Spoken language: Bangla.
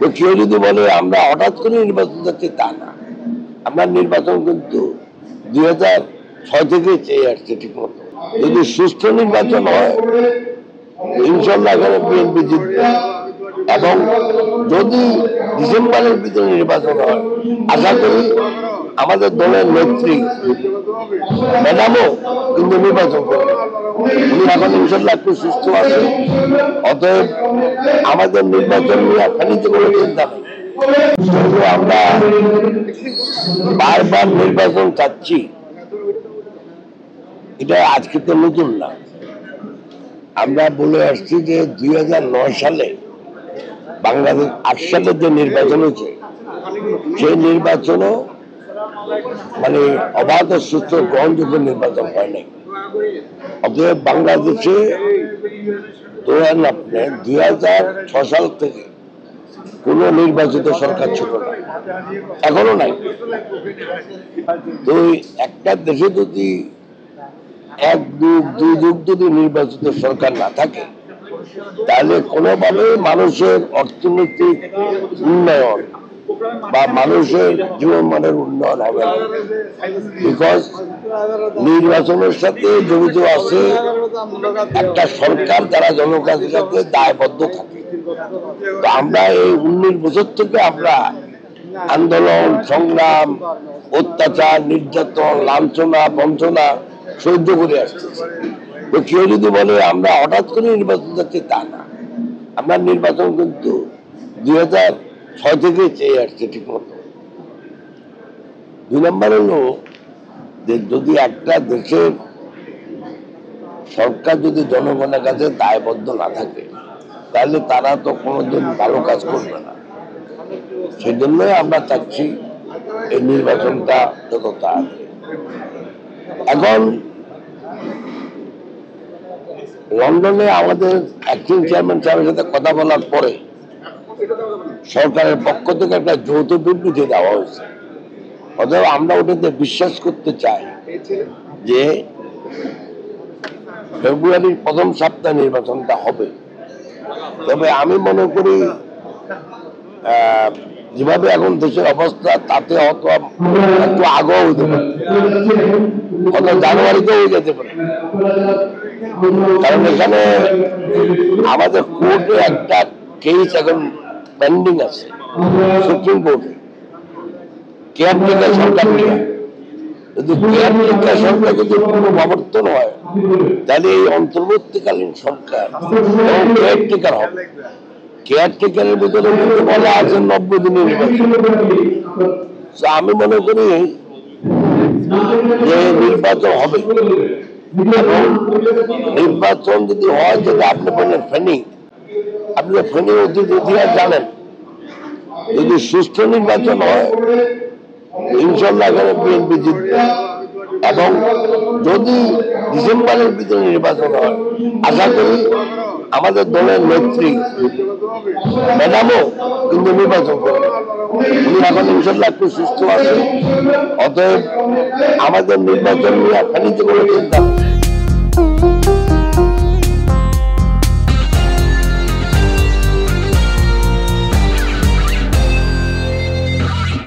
তো কেউ যদি বলে আমরা হঠাৎ করে নির্বাচন যাচ্ছি, তা না। আমরা নির্বাচন কিন্তু 2006 থেকে চেয়ে আসছে ঠিক মতো। যদি সুস্থ নির্বাচন হয়, ইনশাল্লাহ এখানে বিএনপি জিতবে। এবং যদি ডিসেম্বরের ভিতরে নির্বাচন হয়, আশা করি আমাদের দলের নেত্রী ম্যাডামও কিন্তু নির্বাচন করবে। উনি এখন ইনশাল্লাহ একটু সুস্থ আছে, অতএব আমাদের নির্বাচন নিয়ে ফেনীতে কোনো চিন্তা নেই। আমরা বারবার নির্বাচন চাচ্ছি, এটা আজকে তো নতুন না। আমরা বলে আসছি যে 2009 সালে বাংলাদেশ 8 সালের যে নির্বাচন হয়েছে, সেই নির্বাচনও মানে অবাধ সুস্থ গ্রহণযোগ্য নির্বাচন হয় নাই। অতএব বাংলাদেশে 2006 সাল থেকে কোন নির্বাচিত সরকার ছিল না, এখনো নাই। তো একটা দেশে যদি দুই যুগ যদি নির্বাচিত সরকার না থাকে, তাহলে কোনোভাবে মানুষের অর্থনৈতিক উন্নয়ন বা মানুষের জীবনমানের উন্নয়ন হবে না। বিকজ নির্বাচনের সাথে জড়িত আছে একটা সরকার যারা জনগণের সাথে দায়বদ্ধ থাকে। তো আমরা এই 19 বছর থেকে আমরা আন্দোলন, সংগ্রাম, অত্যাচার, নির্যাতন, লাঞ্ছনা, বঞ্চনা সহ্য করে আসতেছি। তো কেউ যদি বলে আমরা হঠাৎ করে নির্বাচন যাচ্ছি, তা না। আমরা নির্বাচন কিন্তু 2006 থেকে চেয়ে আসছে ঠিক মতো। 2 নম্বর হলো যে যদি একটা দেশের সরকার যদি জনগণের কাছে দায়বদ্ধ না থাকে, তাহলে তারা তো কোনোদিন ভালো কাজ করবে না। সেই জন্যই আমরা চাচ্ছি এই নির্বাচনটা যত তাড়াতাড়ি। এখন লন্ডনে আমাদের অ্যাক্টিং চেয়ারম্যান সাহেবের সাথে কথা বলার পরে সরকারের পক্ষ থেকে একটা যৌথ বিবৃতি দেওয়া হয়েছে। অতএব আমরা ওটাতে বিশ্বাস করতে চাই যে ফেব্রুয়ারির প্রথম সপ্তাহে নির্বাচনটা হবে। তবে আমি মনে করি যেভাবে এখন দেশের অবস্থা, তাতে হয়তো একটু আগেও হইতে পারে, হয়তো জানুয়ারিতেও হয়ে যেতে পারে। কারণ এখানে আমাদের কোর্টে একটা কেস এখন পেন্ডিং আছে, সুপ্রিম কোর্টে, কেয়ারটেকার সরকার নিয়ে। যদি কেয়ারটেকার সরকার যদি পুনঃপ্রবর্তন হয়, তাহলে এই অন্তর্বর্তীকালীন সরকার কেয়ারটেকার হবে। কেয়ারটেকারের ভিতরে কিন্তু বলা আছে 90 দিনের নির্বাচন। আমি মনে করি যে নির্বাচন হবে, এবং নির্বাচন যদি হয়, যেটা আপনি বললেন ফেনী, আপনি ফেনী ইতিহাস জানেন, যদি সুস্থ নির্বাচন হয়, ইনশাল্লাহ এখানে বিএনপি জিতবে। এবং যদি ডিসেম্বরের ভিতরে নির্বাচন হয়, আশা করি আমাদের দলের নেত্রী ম্যাডামও কিন্তু নির্বাচন করবে। উনি এখন ইনশাল্লাহ একটু সুস্থ আছে, অতএব আমাদের নির্বাচন নিয়ে ফেনীতে কোনো চিন্তা নেই।